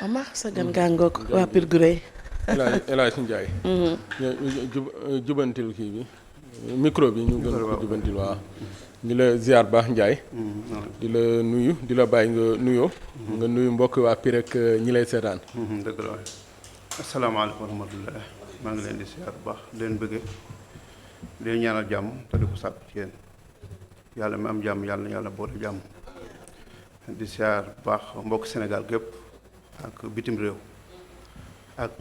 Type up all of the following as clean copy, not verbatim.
Omar sa gan gàngoog waa Pire Gureye. El Hadj Ndiaye. Jubantil kii bi micro bi ñu gën ko jubantil waaw. di la ziar baax Ndiaye. di la nuyu di la bàyyi nga nuyoo. nga nuyu mbokk waa Pire ak ñi lay seetaan. dëgg la waay asalaamaaleykum wa rahmatulah maa ngi leen di ziar bu baax di leen bëggee di leen ñaanal jàmm te di ko sàkku ci yéen yàlla mi am jàmm yàlla na yàlla boole jàmm di ziar bu baax mbokk Sénégal gépp ak bitim réew ak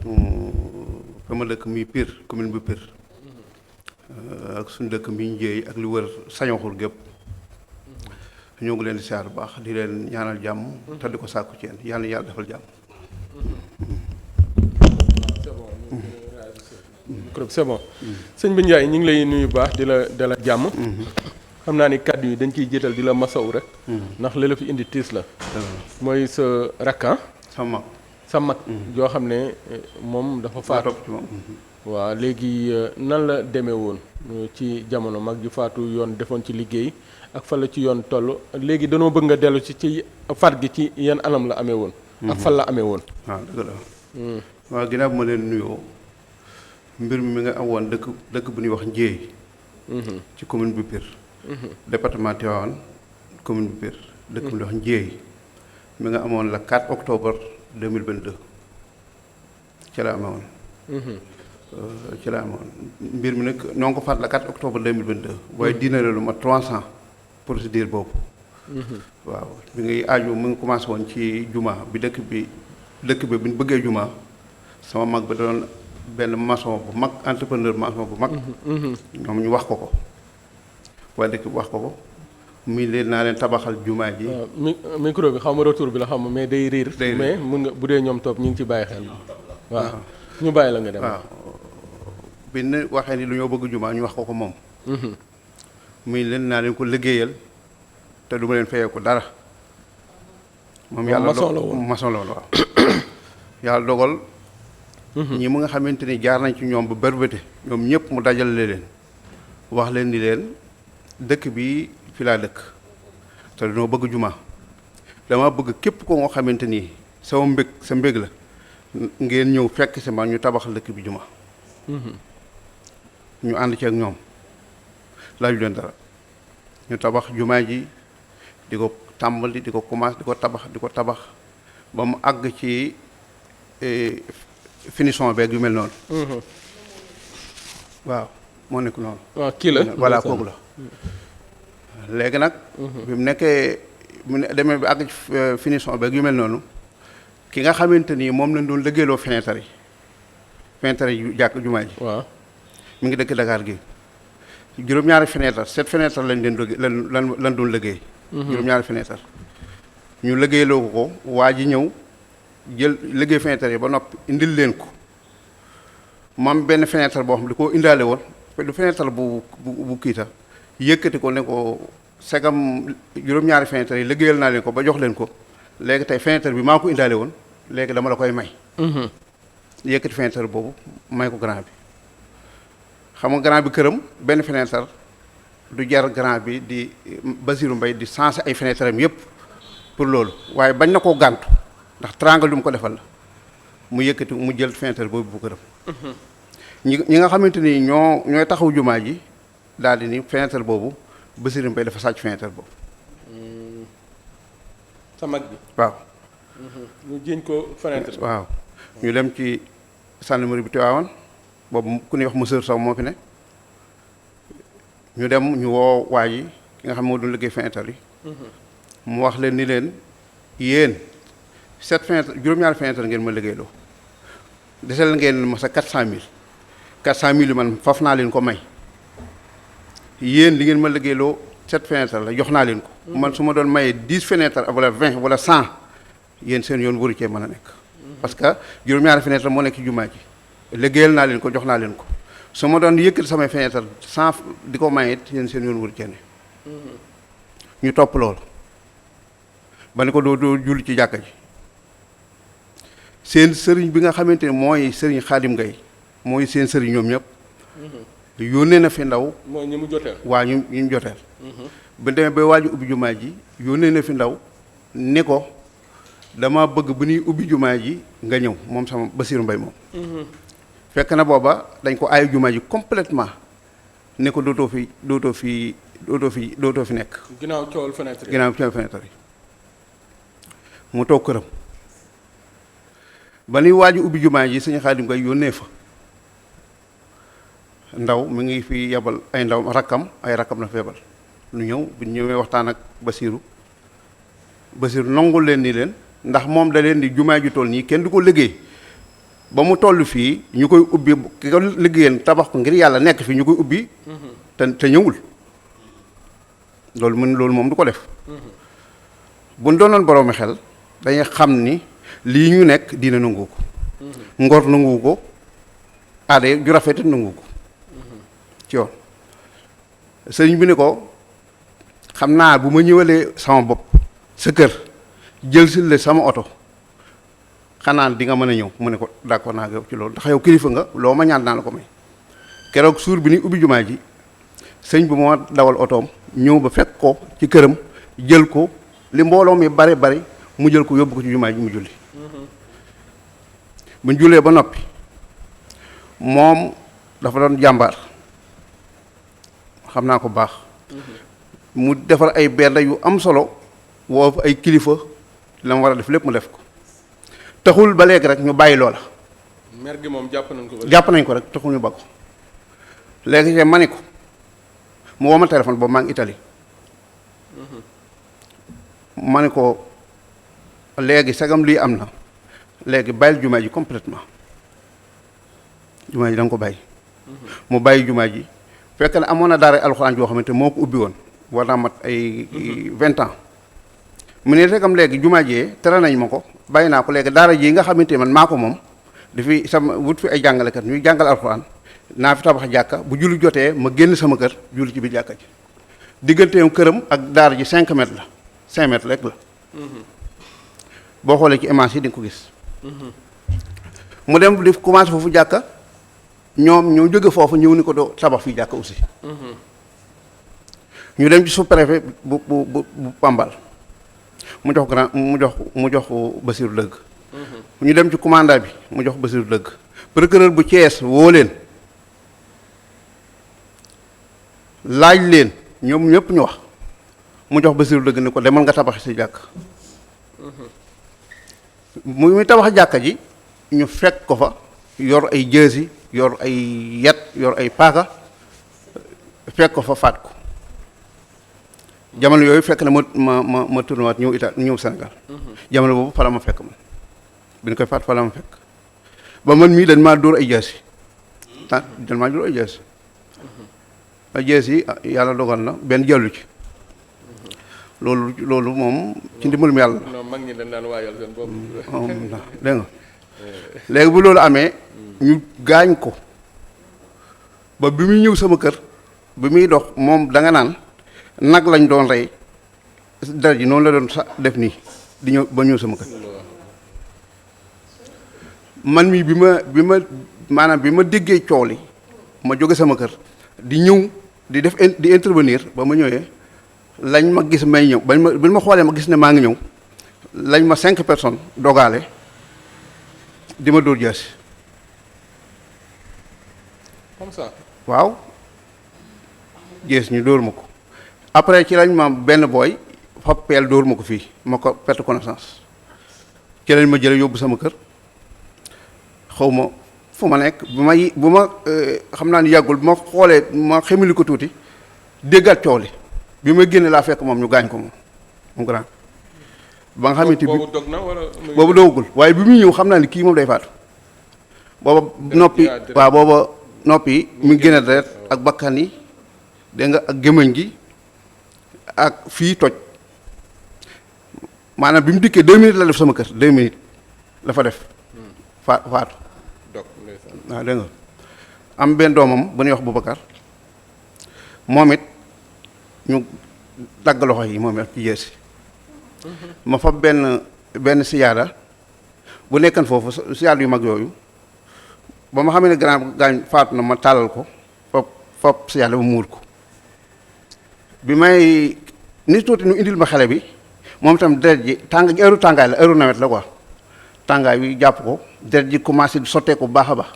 fa ma dëkk muy Pire commune bu Pire ak suñu dëkk mi Ndiéye ak li wër Sañoxul gépp ñoo ngi leen di ziar bu baax di leen ñaanal jàmm te di ko sàkku ci yéen yàlla na yàlla defal jàmm. c'est bon sëñ bi Ndiaye ñu ngi lay nuyu baax di la dalal jàmm. xam naa ni kàddu yi dañ ciy jiital di la masaw rek. ndax li la fi indi tiis la. mooy sa rakkan. sa mag joo xam ne moom dafa faatu. waaw léegi nan la demee woon ci jamono mag ji faatu yoon defoon ci liggéey ak fan la ci yoon toll léegi danoo bëgg nga dellu ci faat gi ci yan anam la amee woon. ak fan la amee woon. waaw dëgg la. waaw ginnaaw bu ma leen nuyoo mbir mi nga am woon dëkk bu ñuy wax Ndiéye. ci commune bu Pire. département Tivaouane commune bu Pire. dëkk bu ñuy wax Ndiéye mi nga amoon la 4 octobre 2022 ci la amee woon. ci la amoon mbir mi nag ñoo ngi ko faat la 4 octobre 2022. waaye dina lu ma 300 procédure boobu. waaw bi ngay aaju mu ngi commencé woon ci juma bi dëkk bi bu ñu bëggee juma sama mag ba doon benn maçon bu mag entrepreneur maçon bu mag. ñoom ñu wax ko waaye dëkk bi wax ko muy leen naa leen tabaxal juma ji. micro bi xaw ma retour bi la xam mais day riir. mais mun nga bu dee ñoom toog ñu ngi ci bàyyi xel. waaw ñu bàyyi la nga dem. waaw bi ñu waxee ni lu ñoo bëgg juma ñu wax ko moom. muy leen naa leen ko liggéeyal te du ma leen fayee ko dara. moom yàlla maçon la woon waaw. yàlla dogal. ñi mu nga xamante ni jaar nañ ci ñoom ba bërbëte ñoom ñëpp mu dajale leen wax leen ni leen dëkk bi fi laa dëkk te dañoo bëgg juma dama bëgg képp ko nga xamante ni sama sa mbég la ngeen ñëw fekk si ma ñu tabaxal dëkk bi juma. ñu ànd ci ak ñoom laaju leen dara ñu tabax jumaa ji di ko tàmbali di ko commencé di ko tabax ba mu àgg ci finition beeg yu mel noonu. waaw moo nekk noonu. waaw kii la voilà kooku la. léegi nag. bi mu nekkee mu demee bi àgg ci finition beeg yu mel noonu ki nga xamante ni moom lañ doon liggéeyloo fenêtre yi jàkk jumaa ji. waaw mi ngi dëkk Dakar gi juróom-ñaari fenêtre 7 fenêtre lañ lan doon liggéey. juróom-ñaari fenêtre ñu liggéeyloo ko waa ji ñëw jël liggéey fenêtre yi ba noppi indil leen ko moom benn fenêtre boo xam di ko indaale woon du fenêtre bu kiita yëkkati ko ne ko segam juróom-ñaari fenêtre yi liggéeyal naa leen ko ba jox leen ko léegi tey fenêtre bi maa ko indaale woon léegi dama la koy may. yëkkati fenêtre boobu may ko grand bi xam nga grand bi këram benn fenêtre du jar grand bi di Basirou Mbaye di sensé ay fenêtre am yëpp pour loolu waaye bañ na koo gàntu ndax triangle lu mu ko defal la mu yëkkati mu jël fenêtre boobu bu këram. ñi nga xamante ni ñooy taxaw jumaa ji daal di ni fenêtre boobu Basirou Mbaye dafa sàcc fenêtre boobu. sa mag bi waaw. ñu jiñ ko fenêtre. waaw ñu dem ci gendarmerie bi Tivaouane boobu ku ñuy wax monsieur Sow moo fi ne ñu dem ñu woo waa ji ki nga xam moo doon liggéey fenêtre yi. mu wax leen ni leen yéen 7 fenêtre juróom-ñaari fenêtre ngeen ma liggéeyloo desel ngeen ma sa 400000 400000 man faf naa leen ko may yéen li ngeen ma liggéeyloo 7 fenêtre la jox naa leen ko. man su ma doon mayee 10 fenêtre wala 20 wala 100 yéen seen yoon waru cee mën a nekk. parce que juróom-ñaari fenêtre moo nekk ci jumaa ji liggéeyal naa leen ko jox naa leen ko su ma doon yëkkati samay fenêtre sans di ko maye it yéen seen yoon waru cee ne. ñu topp loolu ba ne ko doo julli ci jàkka ji seen sëriñ bi nga xamante ne mooy sëriñ Xaadim Ngay mooy seen sëriñ ñoom ñëpp. yónnee na fi ndaw. mooy ñi mu joteel. waa ñu mu joteel. ba demee ba waaju ubbi jumaa ji yónnee na fi ndaw ni ko dama bëgg bu ñuy ubbi jumaa ji nga ñëw moom sama Basiiru Mbay moom fekk na booba dañ ko aayu jumaa ji complètement ne ko dootoo fi nekk ginnaaw coowal fenêtre yi mu toog këram ba nuy waaju ubbi jumaa ji sëñ Xaadim ngay yónnee fa ndaw mi ngi fi yebal ay ndaw rakkam la fa yebal lu ñëw bu ñëwee waxtaan ak Basiiru nangul leen ni leen ndax moom da leen di jumaa ju toll nii kenn du ko liggéey ba mu toll fii ñu koy ubbi ki ko liggéeyeen tabax ko ngir yàlla nekk fii ñu koy ubbi te ñëwul loolu moom du ko def buñ doonoon boroomi xel dañuy xam ni lii ñu nekk diina nangu ko ngor nangu ko aada ju rafetit nangu ko ci yoon sëriñ bi ne ko xam naa bu ma ñëwalee sama bopp sa kër jël si la sama oto xanaa di nga mën a ñëw mu ne ko d'accord naa ak yow ci loolu ndax yow kilifa nga loo ma ñaan naa la ko may keroog suur bi ni ubbi jumaa ji sëñ bi moo dawal otoom ñëw ba fekk ko ci këram jël ko li mbooloo mi bari mu jël ko yóbbu ko ci jumaa ji mu julli bu ñu jullee ba noppi moom dafa doon jàmbaar xam naa ko baax mu defar ay bernde yu am solo woo fa ay kilifa la mu war a def lépp mu def ko taxul ba léegi rek ñu bàyyi loola. mer gi moom jàpp nañ ko rek taxul ñu ba ko léegi te ma ne ko mu woo ma téléphone boobu maa ngi Italie ma ne ko léegi sagam lii am na léegi bàyyil jumaa ji complètement jumaa ji da nga ko bàyyi mu bàyyi jumaa ji fekk na amoon na daara alxuraan joo xamante moo ko ubbi woon war naa mat ay 20 ans mu ne regam léegi jumaa jee tere nañ ma ko bàyyi naa ko léegi daara ji nga xamante man maa ko moom dafi sama wut fi ay jàngalekat ñuy jàngal alxuraan naa fi tabax jàkka bu julli jotee ma génn sama kër julli ci biir jàkka ji digganteem këram ak daara ji 5 mètres la 5 mètres rek la boo xoolee ci image yi di nga ko gis mu dem di commencé foofu jàkka ñoom ñoo jóge foofu ñëw ni ko doo tabax fii jàkka aussi ñu dem ci sous-préfet bu Pambal mu jox Basiiru dëgg ñu dem ci commandant bi mu jox Basiiru dëgg procureur bu Thiès woo leen laaj leen ñoom ñëpp ñu wax mu jox Basiiru dëgg ni ko demal nga tabax si jàkk muy tabax jàkka ji ñu fekk ko fa yor ay jësi yor ay yet yor ay paaka fekk ko fa faat ko jamono yooyu fekk na ma tourné waat ñëw Sénégal jamono boobu fa la ma fekk man bi ñu koy faat fa la ma fekk ba man mii dañ maa dóor ay jësi dañ maa dóor ay jësi ay jësi yàlla dogal na benn jàllu ci loolu moom ci ndimbalum yàlla non mag ñi dañ daan waayal seen bopp dégg nga léegi bu loolu amee ñu gaañ ko ba bi muy ñëw sama kër bi muy dox moom da nga naan nag lañ doon rey dara ji noonu la doon sa def nii di ñëw ba ñëw sama kër man mii bi ma déggee coow li ma jóge sama kër di ñëw di intervenir ba ma ñëwee lañ ma gis may ñëw bi ma xoolee ma gis ne maa ngi ñëw lañ ma 5 personnes dogaale di ma dóor jaasi comme ça waaw jees ñu dóor ma ko après ci lañ ma benn booy fa peel dóor ma ko fii ma ko perte connaissance ci lañ ma jële yóbbu sama kër xaw ma fu ma nekk bu ma xam naa ni yàggul bu ma xoolee ma xemili ko tuuti déggaat coow li bi ma génne laa fekk moom ñu gaañ ko moom grand ba nga xamante bi boobu dog na wala boobu dogagul waaye bi muy ñëw xam naa ni kii moom day faatu booba noppi waaw booba noppi mu ngi génne deret ak bakkan yi dégg nga ak gémmiñ gi ak fii toj maanaam bi mu dikkee 2 minutes la def sama kër 2 minutes la fa def faatu dog waaw dégg nga am benn doomam bu ñuy wax Boubacar moom it ñu dagg loxo yi moom it ci jeesi ma fa benn siyaada bu nekkan foofu siyaada yu mag yooyu ba ma xamee ne grand gaañ faatu na ma tàllal ko fop siyaada ba muur ko bi may nit tuuti ñu indil ma xale bi moom itam deret ji heure tàngaay la heure nawet la quoi tàngaay bi jàpp ko deret ji commencé sottee ko bu baax a baax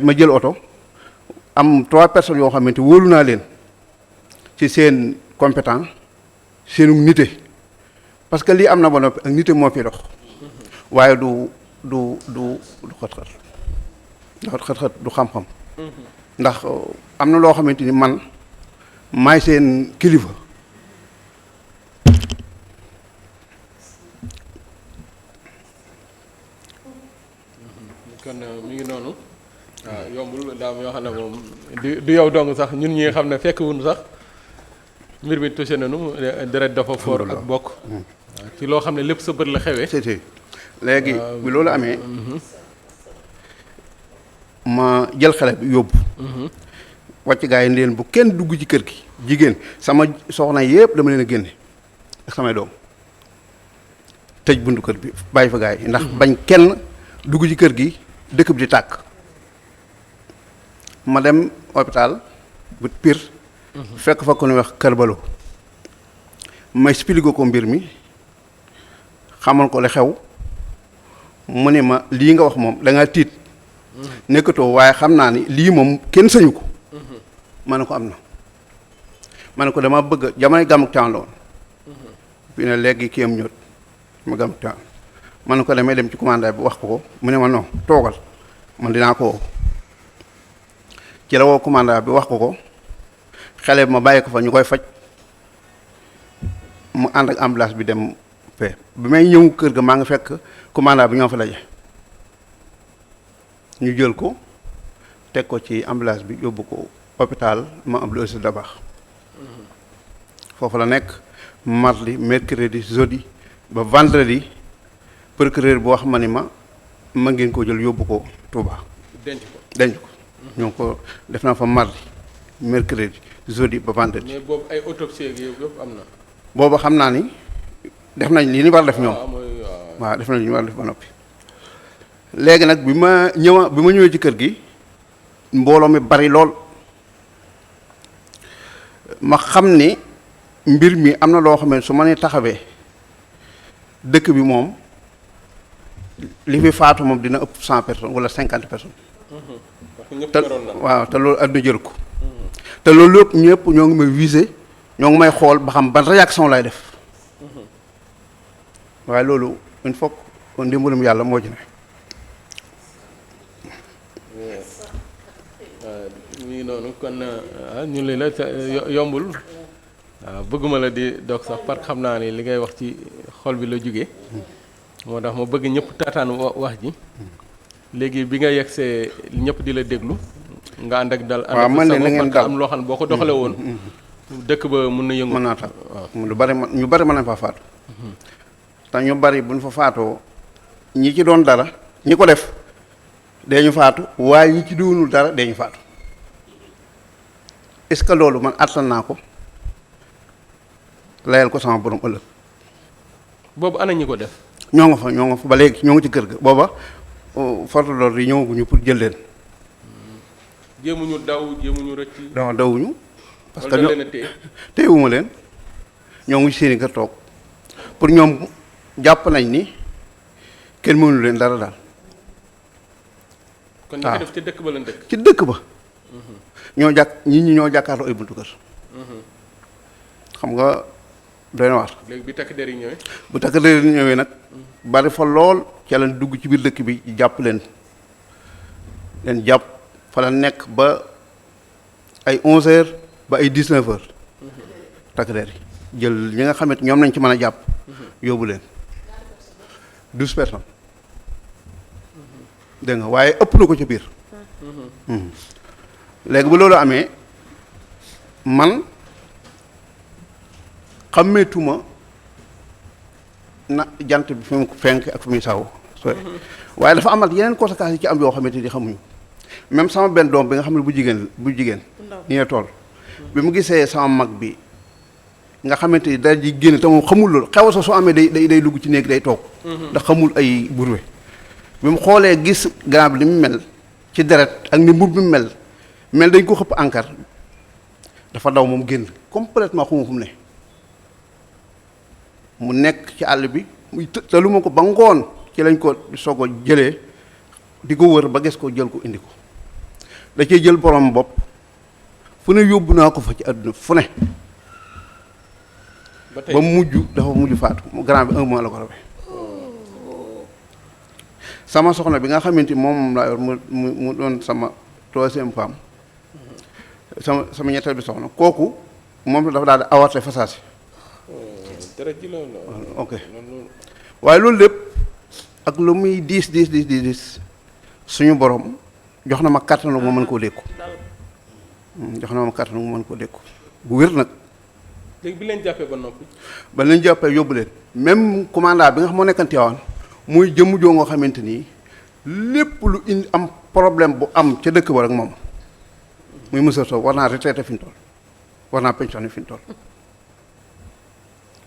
ma jël oto am 3 personnes yoo xamante wóolu naa leen ci seen compétent seenu nite parce que lii am na ba noppi ak nite moo fi dox waaye du xët-xët du xam-xam ndax am na loo xamante ni man maay seen kilifa kon mi ngi noonu waaw yombul daam yoo xam ne moom du yow dong sax ñun ñi nga xam ne fekk wuñu sax mbir mi touché nañu deret dafa foor ak bokk ci loo xam ne lépp sa bët la xewee c'est léegi bi loolu amee ma jël xale bi yóbbu wàcc gaa yi leen bu kenn dugg ci kër gi jigéen sama soxna yëpp dama leen a génne ak samay doom tëj buntu kër bi bàyyi fa gaa yi ndax bañ kenn dugg ci kër gi dëkk bi di tàkk ma dem hôpital bu Pire fekk fa ko ñuy wax Karbalo ma expliqué ko mbir mi xamal ko li xew mu ne ma lii nga wax moom da ngaa tiit nekkatoo waaye xam naa ni lii moom kenn sañu ko ma ne ko am na ma ne ko dama bëgg jamono gàmmuk Tiwaawan la woon bi ne léegi kii am ñëw ma gàmmuk Tiwaawan ma ne ko damay dem ci commandant bi wax ko mu ne ma non toogal man dinaa ko woo ci la woo commandant bi wax ko xale bi ma bàyyi ko fa ñu koy faj mu ànd ak ambulance bi dem fee bi may ñëw kër ga maa ngi fekk commandant bi ñoo fa daje ñu jël ko teg ko ci ambulance bi yóbbu ko hôpital ma am lu da baax foofu la nekk mardi mercredi jeudi ba vendredi procureur bi wax ma ni ma ngeen ko jël yóbbu ko Touba. denc ko ñoo ko def naa fa mardi mercredi jeudi ba vendredi. mais boobu ay autopsie yëpp am na. boobu xam naa ni def nañ li ñu war a def ñoom. waaw def nañ li ñu war a def ba noppi. léegi nag bi ma ñëwee ci kër gi mbooloo mi bari lool ma xam ni mbir mi am na loo xam ne su ma nee taxawee dëkk bi moom li fi faatu moom dina ëpp 100 personnes wala 50 personnes. waaw te loolu àdduna jël ko. te loolu lépp ñëpp ñoo ngi may visé ñoo ngi may xool ba xam ban réaction lay def waaye loolu il faut que ndimbalum yàlla moo ci ne. mi ngi noonu kon ñu li la yombul waaw bëgguma la di dog sax parce que xam naa ni li ngay wax ci xol bi la jóge moo tax ma bëgg ñëpp taataan wax ji léegi bi nga yegsee ñëpp di la déglu nga ànd ak dal waaw man ne na ngeen dal am loo xam ne boo ko doxalee woon dëkk ba mun na yëngu mën naa tax waaw lu bari ñu bari mën nañ fa faatu te ñu bari buñ fa faatoo ñi ci doon dara ñi ko def dee ñu faatu waaye ñi ci doonul dara dee ñu faatu est-ce que loolu man attan naa ko layal ko sama borom ëllëg. boobu ana ñi ko def. ñoo nga fa ba léegi ñoo ngi ci kër ga booba force de l'ordre yi ñëwaguñu pour jël leen. jéemuñu daw jéemuñu rëcc. non dawuñu. parce que ñoo téyewuma leen ñoo ngi seeni kër toog pour ñoom jàpp nañ ni kenn mënu leen dara daal. kon ñi ko def ci dëkk ba lañ dëkk. ci dëkk ba. nit ñi ñoo jàkkaarloo ay buntu kër. xam nga doy na waar. léegi bi takk der yi ñëwee. bu takk der yi ñëwee nag bari fa lool ca lañ dugg ci biir dëkk bi jàpp leen jàpp fa la nekk ba ay 11h ba ay 19h. takk der yi jël ñi nga xamante ñoom nañ ci mën a jàpp. yóbbu leen 12 personnes. dégg nga waaye ëpp na ko ca biir. léegi bu loolu amee man xàmmeetuma na jant bi fi mu fenk ak fi muy saw waaye dafa amal yeneen conséquences yi ci am yoo xamante ni xamuñu même sama benn doom bi nga xam ne bu jigéen ni ne tool bi mu gisee sama mag bi nga xamante ni dara ji génn te moom xamul loolu xew sa su amee day dugg ci néeg day toog ndax xamul ay burwe bi mu xoolee gis grand bi li mu mel ci deret ak ni mbub bi mu mel dañ ko xëpp encre dafa daw moom génn complètement xamu fu mu ne mu nekk ci àll bi muy tëluma ko ba ngoon ci lañ ko soog a jëlee di ko wër ba gis ko jël ko indi ko da cee jël borom bopp fu ne yóbbu naa ko fa ci àdduna fu ne ba mujj dafa mujj faatu mu grand bi 1 mois la ko rawee sama soxna bi nga xamante moom laa yor mu doon sama 3e femme sama ñetteel bi soxna kooku moom dafa daal di avorté fasaasi ok waaye loolu lépp ak lu muy diis suñu borom jox na ma kàttanu ma mën koo dékku jox na ma kàttanu ma mën koo dékku bu wér nag. léegi bi leen jàppee ba noppi. ba leen jàppee yóbbu leen même commandant bi nga xam moo nekkan Tiwaawan muy jëmm joo nga xamante nii lépp lu indi am problème bu am ca dëkk ba rek moom muy monsieur Sow war naa retraité fi mu toll war naa pensionné fi mu toll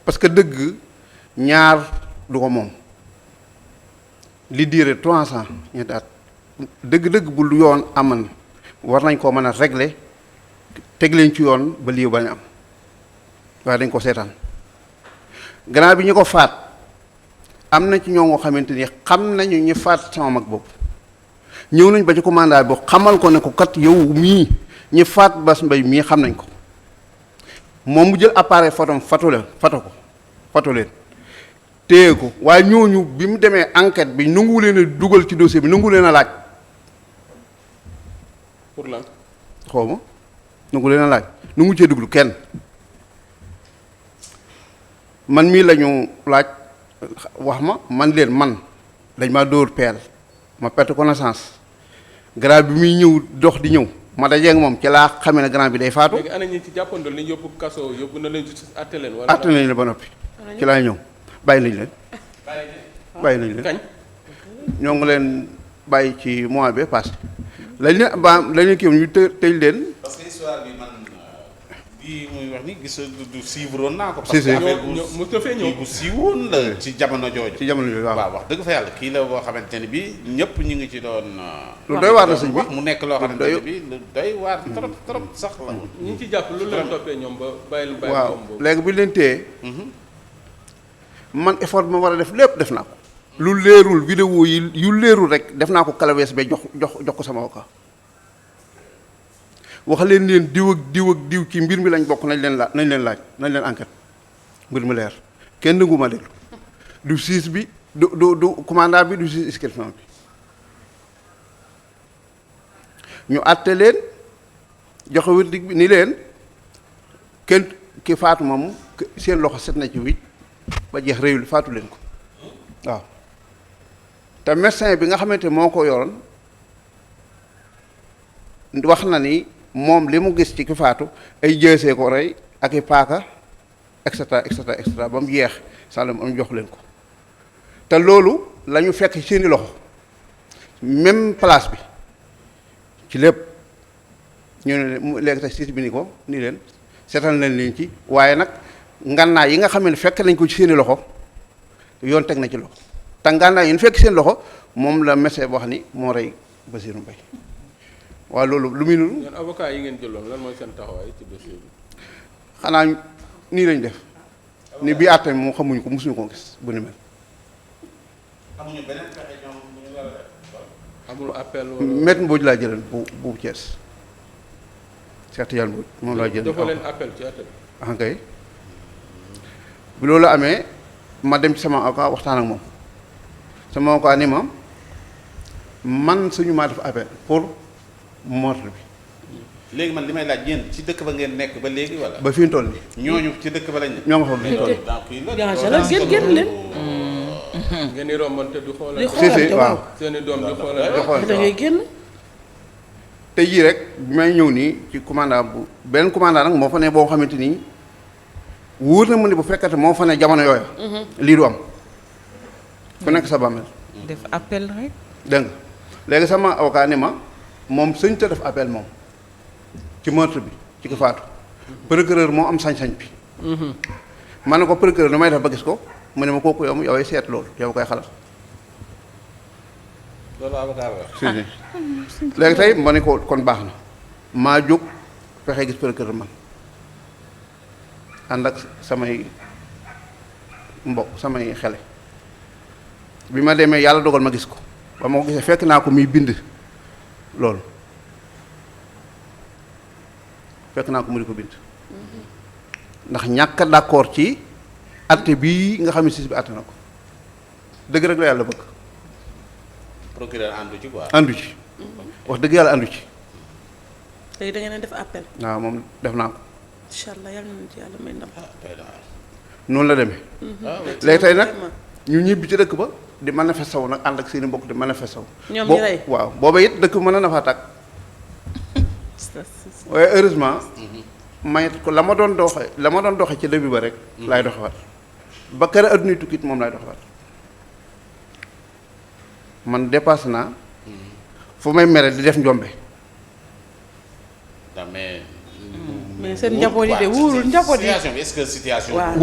parce que dëgg ñaar du ko moom li diire 3 ans ñetti at dëgg-dëgg bu lu yoon aman war nañ koo mën a régler teg leen ci yoon ba lii bañ am waaye dañ ko seetaan gannaaw bi ñu ko faat am na ci ñoo nga xamante ni xam nañu ñu faat sama mag boobu ñëw nañ ba ci commandant bi xamal ko ne ko kat yow mii ñi faat Bass Mbaye mii xam nañ ko moom mu jël appareil photom foto leen téye ko waaye ñooñu bi mu demee enquête bi nangu leen a dugal ci dossier bi nangu leen a laaj. pour lan. xaw ma nangu leen a laaj nangu cee duglu kenn man mii lañu laaj wax man leen man dañ maa dóor peel ma perte connaissance grand bi muy ñëw dox di ñëw ma dajee ak moom ci laa xamee ne grand bi day faatu. léegi ana ñi ci jàppandoo li ñu yóbbu kaso yóbbu na leen justice àtte leen. wala àtte nañ la ba noppi ci laa ñëw. bàyyi nañ leen kañ ñoo ngi leen bàyyi ci mois bi passé lañ kii ñu tëj leen. parce que histoire bi man bii muy wax ni gis du suivre naa ko. si si mu ko fee ñëw bu siiwoon la ci jamono jooju. ci jamono jooju waaw wax dëgg fa yàlla kii la boo xamante ne bii ñëpp ñu ngi ci doon. lu doy waar la sëñ bi wax mu nekk loo xamante ne bii lu doy waar trop sax la. ñi ngi ci jàpp lu leen toppee ñoom ba bàyyi waaw léegi bi leen téye man effort bi ma war a def lépp def naa ko lu leerul vidéo yi yu leerul rek def naa ko kalawees ba jox ko sama avocat wax leen diw ak diw ci mbir mi lañ bokk nañ leen laaj nañ leen enquête mbir mi leer kenn nangu ma déglu du siis bi du commandant bi du siis inscription bi ñu àtte leen joxe verdict bi ni leen kenn ki faatu moom seen loxo set na ci wicc ba jeex réyul faatu leen ko waaw te médecin bi nga xamante moo ko yoroon wax na ni moom li mu gis ci ki faatu ay jësee ko rey ak i paaka et cetera ba mu jeex sàllum am jox leen ko te loolu la ñu fekk seeni loxo même place bi ci lépp ñu ne léegi te siis bi ni ko ni leen seetal nañ leen ci waaye nag ngànnaay yi nga xam ne fekk nañ ko ci seeni loxo yoon teg na ci loxo te ngànnaay yi ñu fekk seen loxo moom la médecin boo xam ni moo rey Bassirou Mbaye waaw loolu lu muy nuru. yéen avocat yi ngeen jëloon lan mooy seen taxawaay ci dossier bi. xanaa nii lañ def ni bii àtte moom xamuñu ko mosuñu ko gis bu ni mel. amuñu beneen pexe ñoom ñu war a def. amul appel wala. Maître Mbodj laa jëlee bu Thiès Cheikh Tidiane Mbodj moom laa jëlee. dafa leen appel ci àtte bi. ah kay bi loolu amee ma dem ci sama avocat waxtaan ak moom sama avocat ni ma man suñu maa def appel pour meurtre bi. léegi man li may laaj yéen ci dëkk ba ngeen nekk ba léegi wala. ba fi ñu toll nii. ñooñu ci dëkk ba lañ ne. ñoo nga fa fi ñu toll. génn leen. ngeen di rombante du xoolal. di xoolante waaw seeni doom di xoolal. da ngay génn. tey jii rek bi may ñëw nii ci commandant bu beneen commandant nag moo fa ne boo xamante ni wóor na mu ne bu fekkate moo fa ne jamono yooya. lii du am ku nekk sa bàmmeel. def appel rek. dégg nga léegi sama avocat ni ma moom sëñ te def appel moom ci meurtre bi ci ko faatu. procureur moo am sañ-sañ bi. ma ne ko procureur damay def ba gis ko mu ne ma kooku yow yow seet loolu yow koy xalaat. loolu avocat la. si si léegi tey ma ne ko kon baax na maa jóg fexe gis procureur man ànd ak samay mbokk samay xele bi ma demee yàlla dogal ma gis ko ba ma ko gisee fekk naa ko muy bind loolu fekk naa ko mu di ko bind ndax ñàkk a d'accord ci atte bii nga xam ne siis bi atte na ko dëgg rek la yàlla bëgg procureur àndu ci quoi. àndu ci wax dëgg yàlla àndu ci léegi da ngeen def appel. waaw moom def naa ko incha allah yal nañu ci yàlla may ndam. noonu la demee léegi tey nag ñu ñibbi ci dëkk ba di manifester wu nag ànd ak seeni mbokk di manifester wu ñoom ñi rey waaw booba it dëkk mën na faa tàkk waaye heureusement mayet ko la ma doon doxe ci début ba rek laay doxewaat ba kër adduna tukkit moom laay doxewaat man dépassé naa fu may mere di def njombe mais seen njaboot yi de wóorul njaboot yi situation bi est-ce que situation. waaw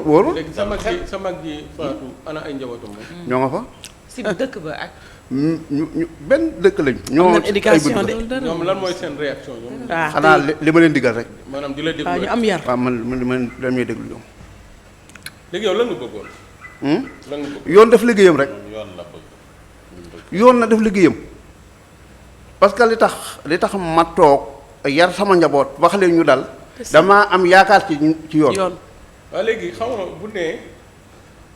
wóorul léegi sa mag ji Fatou ana ay njabootam moom. ñoo nga fa si dëkk ba ak. ñu benn dëkk lañ ñoo am éducation de ñoom lan mooy seen réaction ñoom. waaw xanaa li ma leen digal rek maanaam di la déglu waaw ñu rek. am yar. waaw man dañuy déglu ñoom léegi yow lan nga bëggoon. lan nga bëgg. yoon def liggéeyam rek yoon la bëgg. yoon na def liggéeyam parce que li tax ma toog yar sama njaboot wax leen ñu dal damaa am yaakaar ci yoon. waaw léegi xam nga bu nee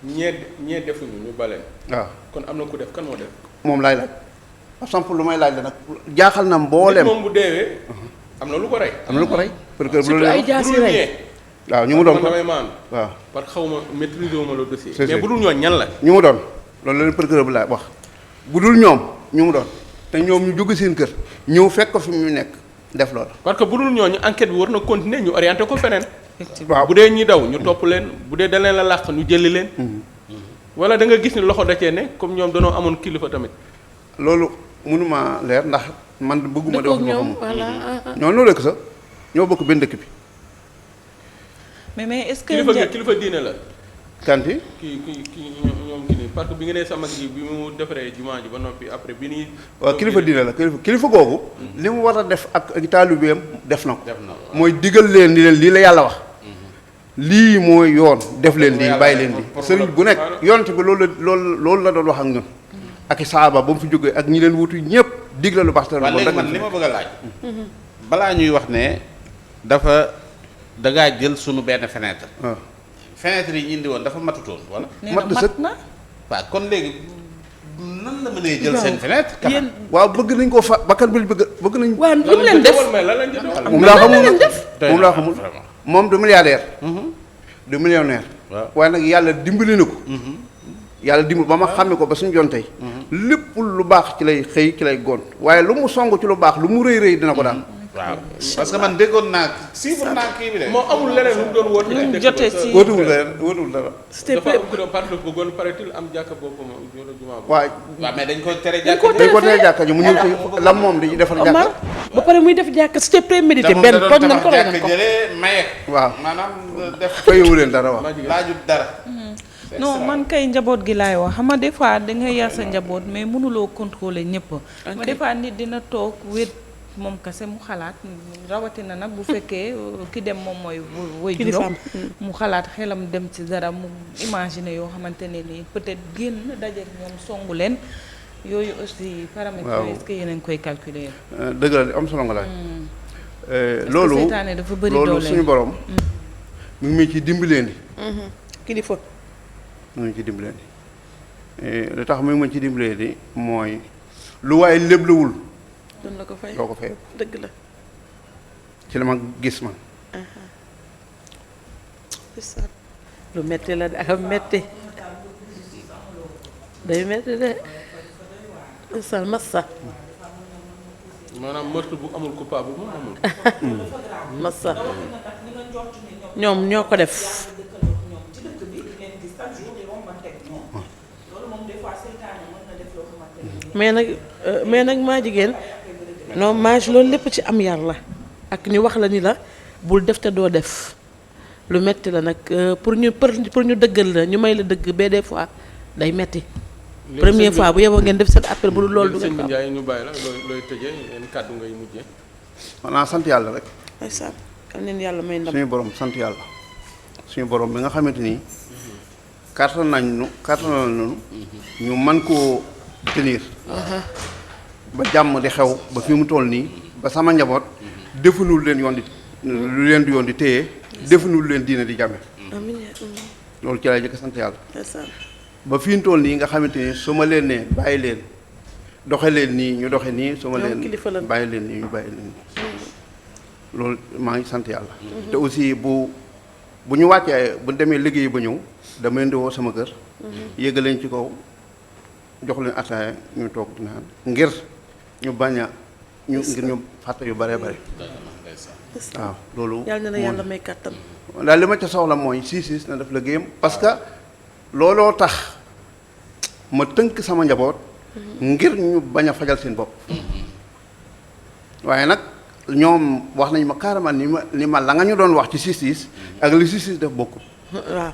ñee defuñu ñu baleen. waaw kon am na ku def kan moo def. moom laay laaj samp lu may laaj la nag jaaxal na mbooleem. nit moom bu deewee. am na lu ko rey. am na lu ko rey. parce que bu surtout ay jaasi rey. waaw ñu mu doon ko damay maan. waaw parce que xaw ma maîtriser wu ma le dossier. c'est mais bu dul ñooñ ñan la. ñu mu doon loolu la leen procureur bi laay wax bu dul ñoom ñu mu doon te ñoom ñu jóge seen kër ñëw fekk ko fi mu nekk def loolu. parce que bu dul ñooñu enquête bi war na continuer ñu orienté ko feneen. waaw bu dee ñi daw ñu topp leen bu dee da leen la làq ñu jëli leen. wala da nga gis ni loxo da cee ne comme ñoom danoo amoon kilifa tamit. loolu mënuma leer ndax man bëgguma di wax ñoo xamul voilà. ñoo noo dëkk sax ñoo bokk benn dëkk bi mais est-ce que. kilifa diine la. kanti kii ñoom kii nii parce que bi nga nee sama gi bi mu defaree jumaa ji ba noppi après bi ñuy. waaw kilifa diine la kilifa googu li mu war a def ak taalibeem def na ko def na ko. mooy digal leen ni leen lii la yàlla wax lii mooy yoon def leen lii bàyyi leen lii sëriñ bu nekk yonent bi loolu la doon wax ak ñun ak i saaba ba mu fi jógee ak ñi leen wutu ñëpp dig la lu baax te waaw léegi man li ma bëgg a laaj. balaa ñuy wax ne dafa dangaa jël sunu benn fenêtre. waaw fenêtre yi ñu indi woon dafa matutoon wala. nee mat na na mat na. waaw kon léegi nan la mënee jël seen fenêtre. yéen waaw bëgg nañ koo fa bakkan bi bëgg nañ waaw lu mu leen def mais lan lañ jël moom laa xamul nag doy moom na laa xamul vraiment. moom du milliardaire du millionnaire waaw. waaye nag yàlla dimbali na ko yàlla dimbali ba ma xàmme ko ba suñu jon tey lépp lu baax ci lay xëy ci lay gont waaye lu mu song ci lu baax lu mu rëy rëy dina ko daan waaw parce que man déggoon naa suivre naa kii bi de. moo amul leneen lu mu doon woote. lu mu jotee ci wóotuwul dara c'était dafa am ku doon parce que bëggoon paraît-il am jàkka boppam wala jumaa boppam. waaye waaw mais dañ ko tere dañ ko jàkk. dañ ko tee jàkka ji mu ñëw ci lam moom dañuy defar Omar jàkka ba pare muy def jàkk c'était prémédité benn tooñ nañ ko rey nañ ko. jëlee maye. waaw maanaam def fayewu leen dara wax laajut dara. non man kay njaboot gi laay wax xam nga des fois da nga yar sa njaboot mais mënuloo contrôler ñëpp. ma des fois nit dina toog wét moom kese mu xalaat rawatina nag bu fekkee ki dem moom mooy woy juróom mu xalaat xelam dem ci dara mu imaginer yoo xamante ne nii peut-être génn dajeek ñoom songu leen yooyu aussi paramètres waaw yooyu est-ce que yéen a ngi koy calculer. dëgg la am solo nga laaj loolu seytaane dafa bëri loolu doole. suñu borom mu ngi ci dimbaleen kilifa. mu ngi ci dimbaleen li tax mu ngi ci dimbaleen di mooy lu waaye léblawul doon la ko fay doo ko fay dëgg la. ci la ma gis man lu metti la de ak metti day metti de sal massa maanaam meurtre bu amul coupable moom amul. massa ñoom ñoo ko def. mais nag maa jigéen non mage loolu lépp ci am yar la ak ñu wax la ni la bul def te doo def lu metti la nag pour ñu dëggal la ñu may la dëgg ba des fois day metti première fois bu yeboo ngeen def seen appel bu dul loolu du ngeen sëñ ko am. Ndiaye ñu bàyyi la looy tëjee yenn kàddu ngay mujjee. xanaa sant yàlla rek ndeysaan am neen yàlla may ndam. suñu borom sant yàlla suñu borom bi nga xamante ni kàttanal nañu ñu mën koo tenir ba jàmm di xew ba fi mu toll nii ba sama njaboot defunul leen yoon di lu leen di yoon di téye defunul leen diine di jàmme amiin loolu ci lay jëkk sant yàlla ndeysaan ba fi mu toll nii nga xamante ni su ma leen nee bàyyi leen doxe leen nii ñu doxe nii su ma ñoom leen kilifa lañ. bàyyi leen nii ñu bàyyi leen nii loolu maa ngi sant yàlla te aussi bu ñu wàccee bu demee liggéey ba ñëw dama leen di woo sama kër yéega leen ci kaw jox leen ataaya ñu toog di naan ngir ñu bañ a ngir ñu fàtte yu bare bare waaw loolu yàlla na la yàlla may kàttan daal li ma ca soxla mooy siis na def liggéeyam parce que looloo tax ma tënk sama njaboot ngir ñu bañ a fajal seen bopp waaye nag ñoom wax nañ ma carrément ni ma la nga ñu doon wax ci siis ak li siis def bokkul waaw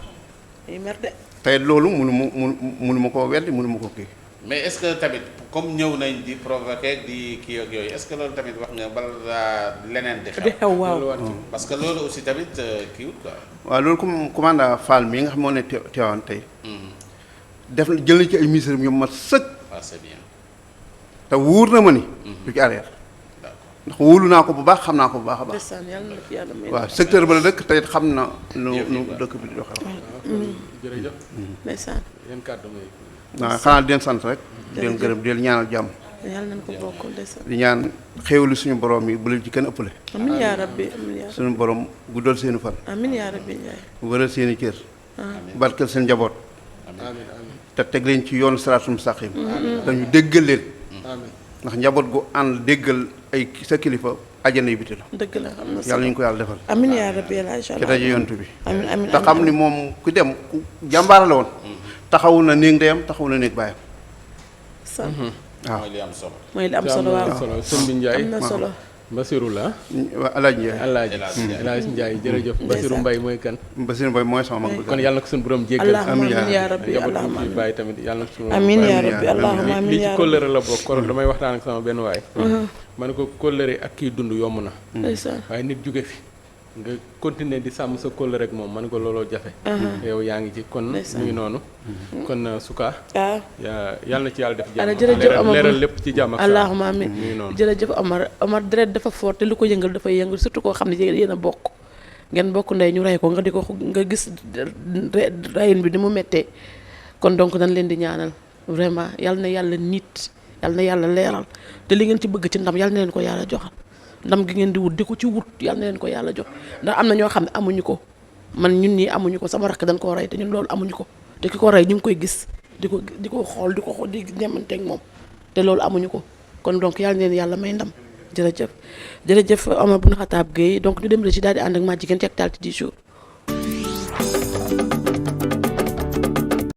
ay mer de tey loolu munu ma koo weddi munu ma ko kii mais est-ce que tamit comme ñëw nañ di provoquer di kii ak yooyu est-ce que loolu tamit wax nga bala leneen di di xew xew waaw parce que loolu aussi tamit kii wut quoi. waaw loolu comme commandant Fall mii nga xam moo ne teewaan tey def na jël na ci ay ministres yu ma sëkk ah c'est bien. te wóor na ma ni du ci arrière ndax wóolu naa ko bu baax xam naa ko bu baax a baax ndeysaan yàlla na la fi yàlla may waaw secteur ba la dëkk te it xam na nu dëkk bi di doxee jërëjëf ndeysaan yéen kàddu ngay waaw xanaa di leen sant rek di leen gërëm di leen ñaanal jàmm yàlla nañ ko bokk ndeysaan di ñaan xéewali suñu borom yi bu leen ci kenn ëppale amiin yaa rabbi amiin yaa suñu borom guddal seeni fan amiin yaa rabbi Njaay wëral seeni cër barkeel seen njaboot amiin te teg leen ci yoonu siraatul mustaqim dañu déggal leen amiin ndax njaboot gu ànd déggal ay sa kilifa ajana yu biti la dëgg la xam na yàlla ñu ko yàlla defal amiin yaa rabbi yàlla ci daje yontu bi amiin amiin te xam ni moom ku dem ku jàmbaara la woon taxawu na néeg ndeyam taxawu na néeg baayam san waaw mooy li am solo. mooy li am solo waaw solo sëñ bi Ndiaye am na solo Basirou la waa Alaaji Njaay Alaaji Alaaji Ndiaye jërëjëf Basirou Mbaye mooy kan Basiru Mbay mooy sama mag bu kon yàlla na ko suñu borom jéggal allahumma amiin yaa rabbi njaboot allahumma bi fi bàyyi tamit yàlla na ko suñu amiin yaa amiin rabbi yaa allahumma amiin li ci yaa rabbi kóllëre la bokk kon damay waxtaan ak sama benn waay ma ne ko kóllëre ak kii dund yomb na ndeysaan waaye nit jóge fi nga continuer di sàmm sa kóllëre rek moom ma ne ko looloo jafe yow yaa ngi ci kon mu ngi noonu kon suka waaw yàlla na ci yàlla def ala jàmm jërëjëf Omar leeral lépp ci jàmm ak salaam allahumma amiin mu ngi noonu jërëjëf Omar deret dafa fort te lu ko yëngal dafay yëngal surtout koo xam ne yéen a bokk ngeen bokk ndey ñu rey ko nga di ko nga gis reyin bi ni mu méttee kon donc dañ leen di ñaanal vraiment yal na yàlla nit yal na yàlla leeral te li ngeen ci bëgg ci ndam yal na leen ko yàlla joxal ndam gi ngeen di wut di ko ci wut yal na leen ko yàlla jox ndax am na ñoo xam ne amuñu ko man ñun ñii amuñu ko sama rakk dañ koo rey te ñun loolu amuñu ko te ki ko rey ñu ngi koy gis di ko xool di ñemanteeg moom te loolu amuñu ko kon donc yal na leen yàlla may ndam jërëjëf Omar Boun Khatab Gueye donc ñu dem rek ci daal di ànd ak maa jigéen ci Actualité du jour